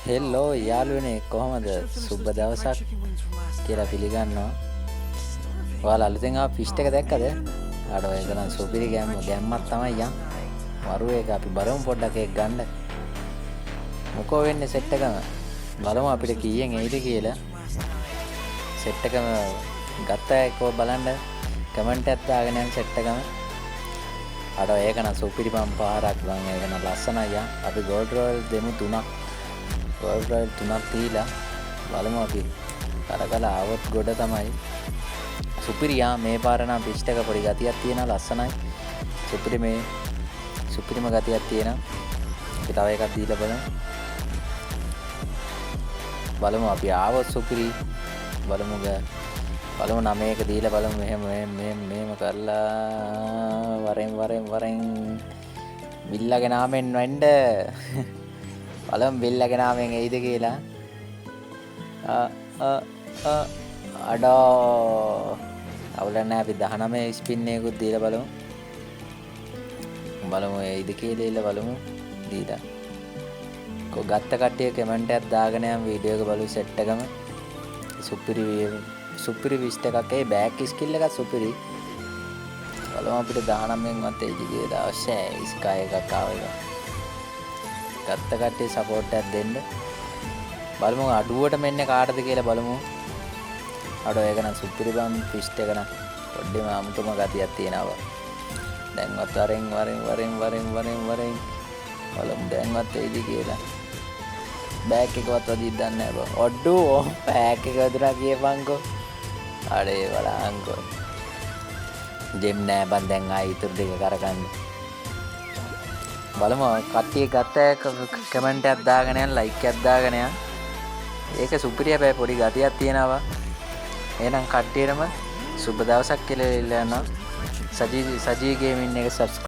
හෙල්ලෝ යාළුවනේ කොහොමද සුබ දවසක් කියලා පිළිගන්නවා. ඔයාලා අලුතෙන් ආව ෆිෂ් එක දැක්කද? අර ඒක නම් සුපිරි ගැම්මක් තමයි යන්. වරු එක අපි බලමු පොඩ්ඩක් ඒක ගන්න. මොකෝ වෙන්නේ සෙට් එකම. බලමු අපිට කීයෙන් එයිද කියලා. සෙට් එකම ගත්තා එක්කෝ බලන්න කමෙන්ට් එකක් දාගෙන යන්න සෙට් එකම. අර ඒක නම් සුපිරි පාරක් බං ඒක නම් ලස්සනයි යන්. අපි ගෝල්ඩ් රොයල් දෙමු 3ක්. ගෝල්ඩ් රොයල් 3ක් දීලා බලමු අපි කරකලා ආවොත් ගොඩ තමයි. සුපිරියා මේ පාර නම් ෆිෂ් එක පොඩි ගතියක් තියෙනවා ලස්සනයි. සුපිරිම ගතියක් තියෙනවා. අපි තව එකක් දීලා බලමු අපි ආවොත් සුපිරි බලමු 9ක දීලා බලමු මෙහෙම කරලා වරෙන් බිල්ලගේ නාමෙන් වෙන්න බලමු බිල්ලගේ නාමෙන් එයිද කියලා. අඩෝ අවුලක් නැහැ අපි 19 ස්පින් එකකුත් දීලා බලමු එයිද කියලා බලමු දීලා කො ගත්ත කට්ටිය කමෙන්ට් එකක් දාගෙන යම් වීඩියෝ එක බලමු සෙට් එකම සුපිරි විස්ට් එකක් ඒ බෑක් ස්කිල් එකත් සුපිරි බලමු අපිට 19න්වත් එයිද කියලා අවශ්‍යයි ස්කයි එකක් ආව එක ගත්ත කට්ටිය සපෝට් එකක් දෙන්න බලමු අඩුවට මෙන්න කාටද කියලා බලමු අඩෝ ඒක නම් සුපිරි බම් ෆිෂ් එක නම් පොඩ්ඩේම අමුතුම ගතියක් තියෙනවා දැන්වත් වරෙන් බලමු දැන්වත් එයිද කියලා බෑක් එකවත් වදින්න දන්නේ නැහැ බං ඔඩ්ඩෝ බෑක් එක වදුනා කියපන්කෝ අඩේ බලංකෝ ජෙම් නෑ බං දැන් ආයි ඉතුරු දෙක කරගන්න බලමු කට්ටිය ගත්ත කමෙන්ට් එකක් දාගෙන යන්න ලයික් එකක් දාගෙන යන්න ඒක සුපිරි හැබැයි පොඩි ගතියක් තියෙනවා එහෙනම් කට්ටියටම සුබ දවසක් කියලා ඉල්ලනවා සජී ගේමින් එක සබ්ස්ක්‍රයිබ්